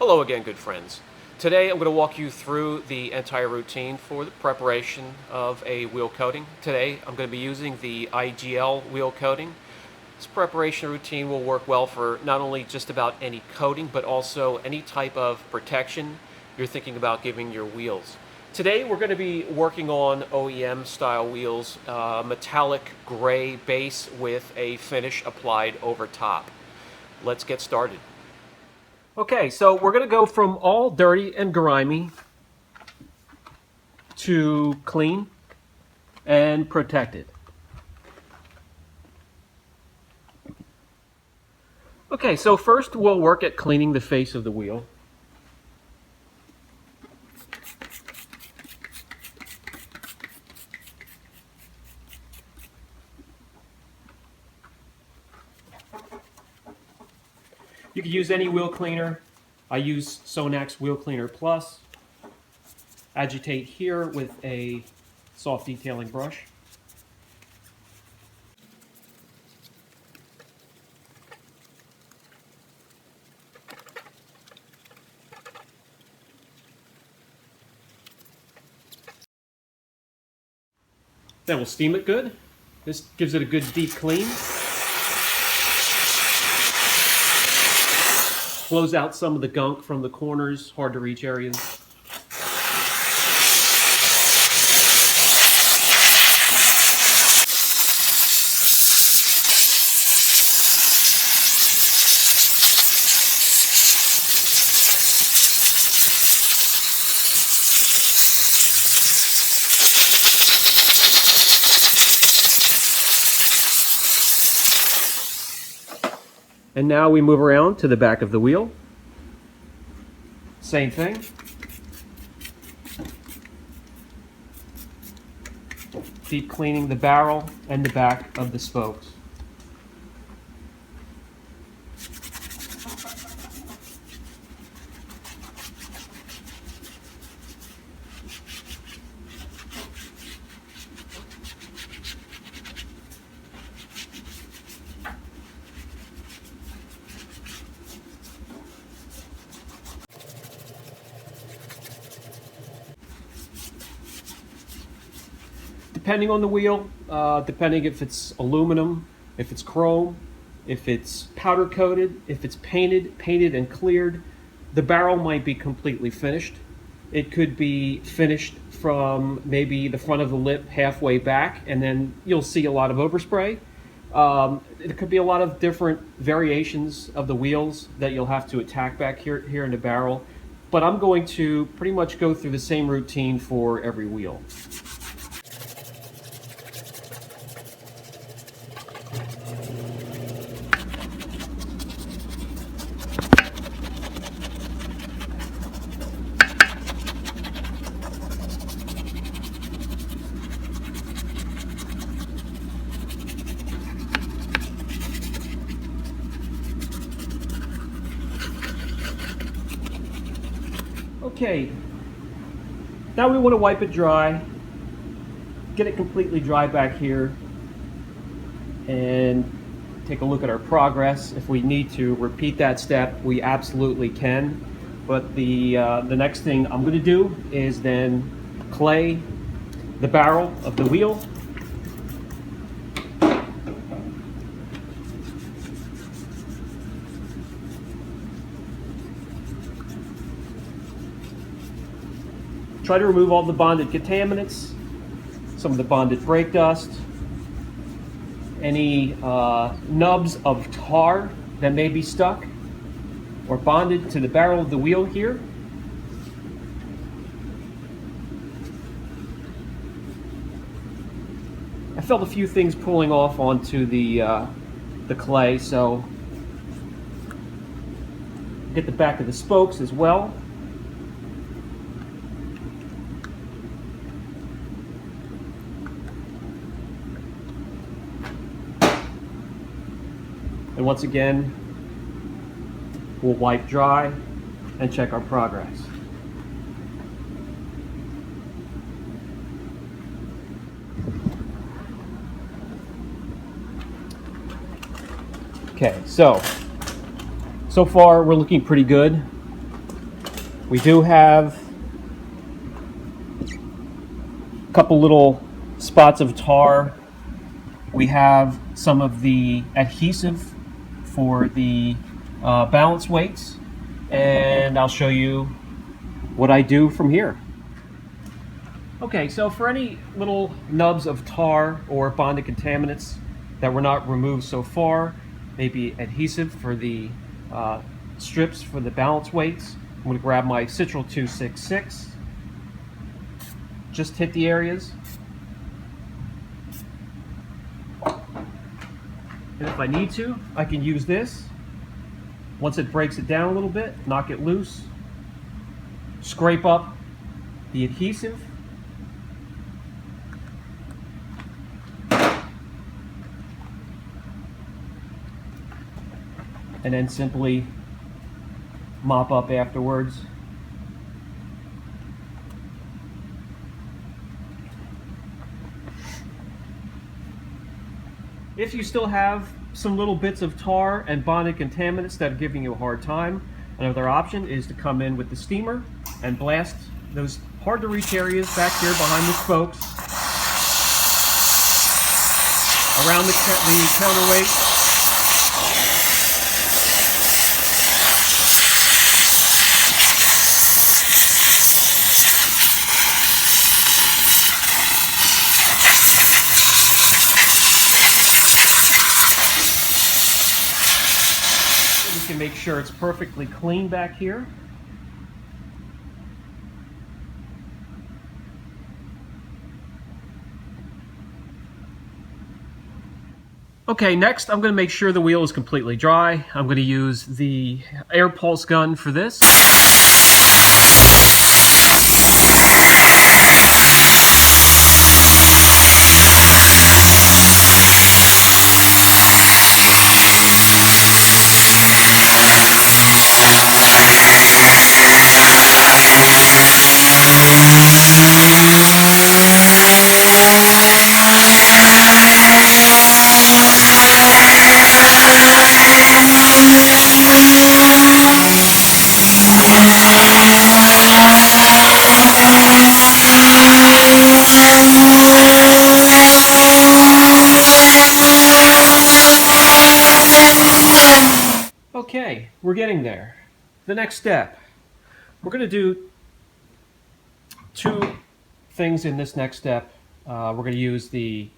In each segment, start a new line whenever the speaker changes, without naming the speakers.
Hello again, good friends. Today I'm going to walk you through the entire routine for the preparation of a wheel coating. Today I'm going to be using the IGL wheel coating. This preparation routine will work well for not only just about any coating, but also any type of protection you're thinking about giving your wheels. Today we're going to be working on OEM style wheels, metallic gray base with a finish applied over top. Let's get started. Okay, so we're going to go from all dirty and grimy to clean and protected. Okay, so first we'll work at cleaning the face of the wheel. You can use any wheel cleaner. I use Sonak's Wheel Cleaner Plus. Agitate here with a soft detailing brush. Then we'll steam it good. This gives it a good deep clean. Blows out some of the gunk from the corners, hard to reach areas. And now we move around to the back of the wheel. Same thing. Deep cleaning the barrel and the back of the spokes. Depending on the wheel, depending if it's aluminum, if it's chrome, if it's powder coated, if it's painted and cleared, the barrel might be completely finished. It could be finished from maybe the front of the lip halfway back, and then you'll see a lot of overspray. It could be a lot of different variations of the wheels that you'll have to attack back here in the barrel, but I'm going to pretty much go through the same routine for every wheel. Okay, now we want to wipe it dry, get it completely dry back here, and take a look at our progress. If we need to repeat that step, we absolutely can. But the next thing I'm going to do is then clay the barrel of the wheel. Try to remove all the bonded contaminants, some of the bonded brake dust, any nubs of tar that may be stuck or bonded to the barrel of the wheel here. I felt a few things pulling off onto the clay, so get the back of the spokes as well. And once again, we'll wipe dry and check our progress. Okay, so far we're looking pretty good. We do have a couple little spots of tar. We have some of the adhesive for the balance weights, and I'll show you what I do from here. Okay, so for any little nubs of tar or bonded contaminants that were not removed so far, maybe adhesive for the strips for the balance weights, I'm going to grab my Citral 266, just hit the areas, and if I need to, I can use this. Once it breaks it down a little bit, knock it loose, scrape up the adhesive, and then simply mop up afterwards. If you still have some little bits of tar and bonded contaminants that are giving you a hard time, another option is to come in with the steamer and blast those hard to reach areas back here behind the spokes, around the counterweight, can make sure it's perfectly clean back here. Okay, next I'm going to make sure the wheel is completely dry. I'm going to use the air pulse gun for this. Okay, we're getting there. The next step, we're going to do two things in this next step. We're going to use the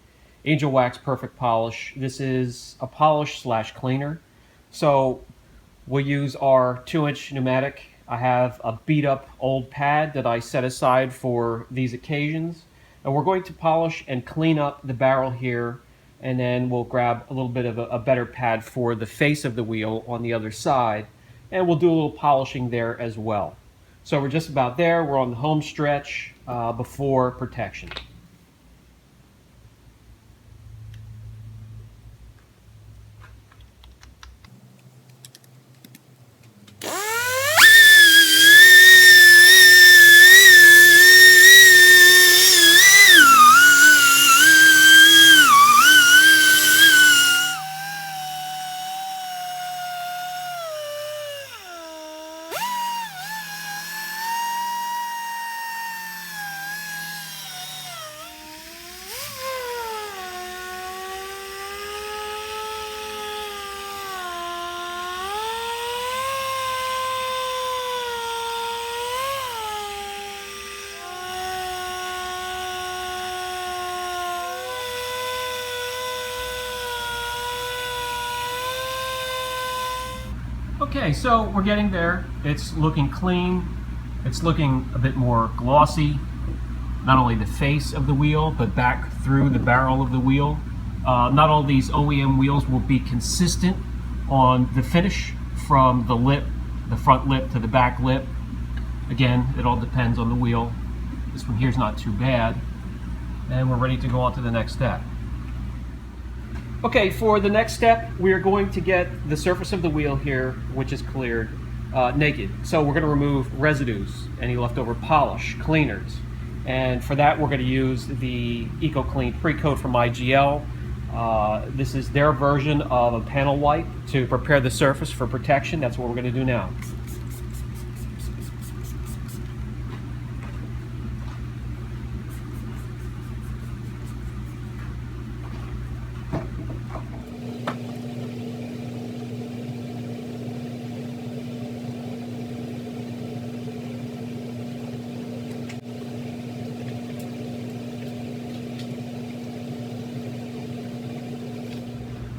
Angel Wax Perfect Polish. This is a polish / cleaner. So we'll use our 2-inch pneumatic. I have a beat up old pad that I set aside for these occasions. And we're going to polish and clean up the barrel here, and then we'll grab a little bit of a better pad for the face of the wheel on the other side, and we'll do a little polishing there as well. So we're just about there. We're on the home stretch before protection. Okay, so we're getting there. It's looking clean. It's looking a bit more glossy. Not only the face of the wheel, but back through the barrel of the wheel. Not all these OEM wheels will be consistent on the finish from the lip, the front lip to the back lip. Again, it all depends on the wheel. This one here's not too bad. And we're ready to go on to the next step. Okay, for the next step, we are going to get the surface of the wheel here, which is cleared, naked. So we're going to remove residues, any leftover polish, cleaners. And for that, we're going to use the EcoClean Pre-Coat from IGL. This is their version of a panel wipe to prepare the surface for protection. That's what we're going to do now.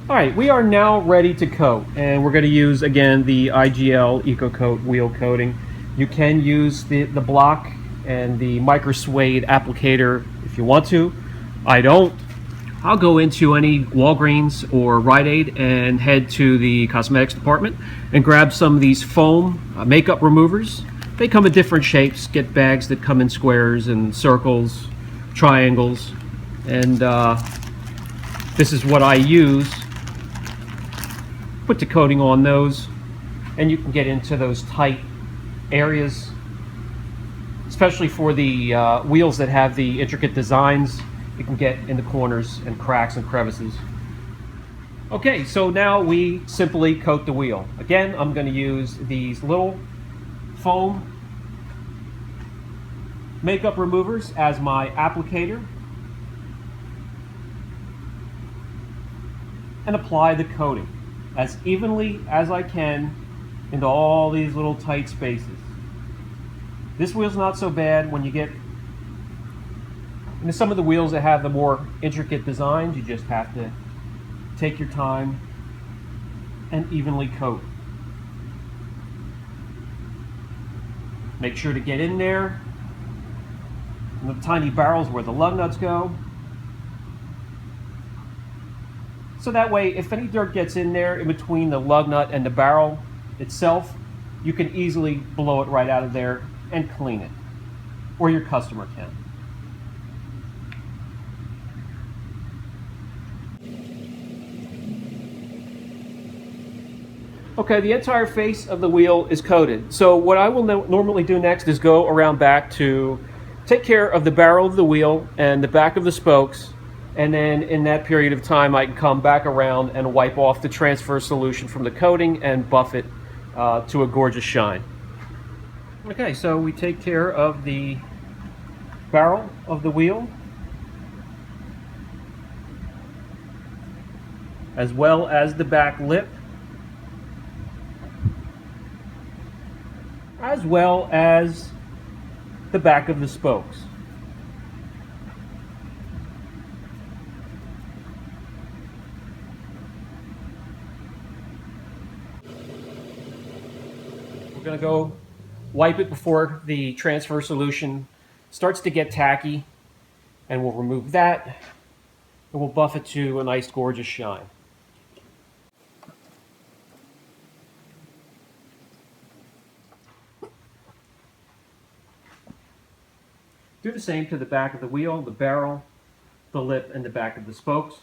All right, we are now ready to coat, and we're going to use again the IGL EcoCoat wheel coating. You can use the block and the micro suede applicator if you want to. I don't. I'll go into any Walgreens or Rite Aid and head to the cosmetics department and grab some of these foam makeup removers. They come in different shapes. Get bags that come in squares and circles, triangles, and this is what I use. Put the coating on those, and you can get into those tight areas, especially for the wheels that have the intricate designs. You can get in the corners and cracks and crevices. Okay, so now we simply coat the wheel. Again, I'm going to use these little foam makeup removers as my applicator and apply the coating as evenly as I can into all these little tight spaces. This wheel's not so bad. When you get into some of the wheels that have the more intricate designs, you just have to take your time and evenly coat. Make sure to get in there in the tiny barrels where the lug nuts go. So that way, if any dirt gets in there in between the lug nut and the barrel itself, you can easily blow it right out of there and clean it, or your customer can. Okay, the entire face of the wheel is coated. So what I will normally do next is go around back to take care of the barrel of the wheel and the back of the spokes. And then in that period of time, I can come back around and wipe off the transfer solution from the coating and buff it to a gorgeous shine. Okay, so we take care of the barrel of the wheel, as well as the back lip, as well as the back of the spokes. We're going to go wipe it before the transfer solution starts to get tacky, and we'll remove that, and we'll buff it to a nice gorgeous shine. Do the same to the back of the wheel, the barrel, the lip, and the back of the spokes.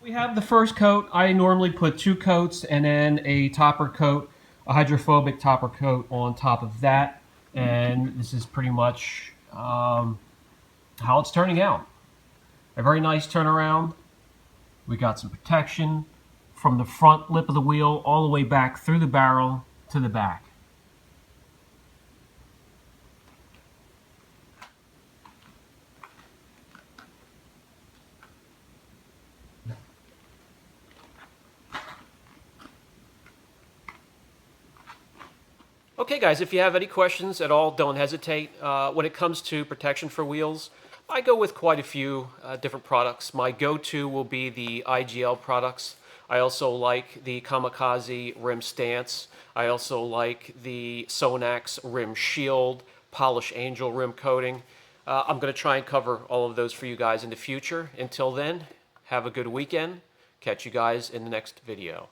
We have the first coat. I normally put 2 coats and then a topper coat, a hydrophobic topper coat on top of that. And this is pretty much how it's turning out. A very nice turnaround. We got some protection from the front lip of the wheel all the way back through the barrel to the back. Okay guys, if you have any questions at all, don't hesitate. When it comes to protection for wheels, I go with quite a few different products. My go-to will be the IGL products. I also like the Kamikaze Rim Stance. I also like the Sonax Rim Shield, Polish Angel Rim Coating. I'm going to try and cover all of those for you guys in the future. Until then, have a good weekend. Catch you guys in the next video.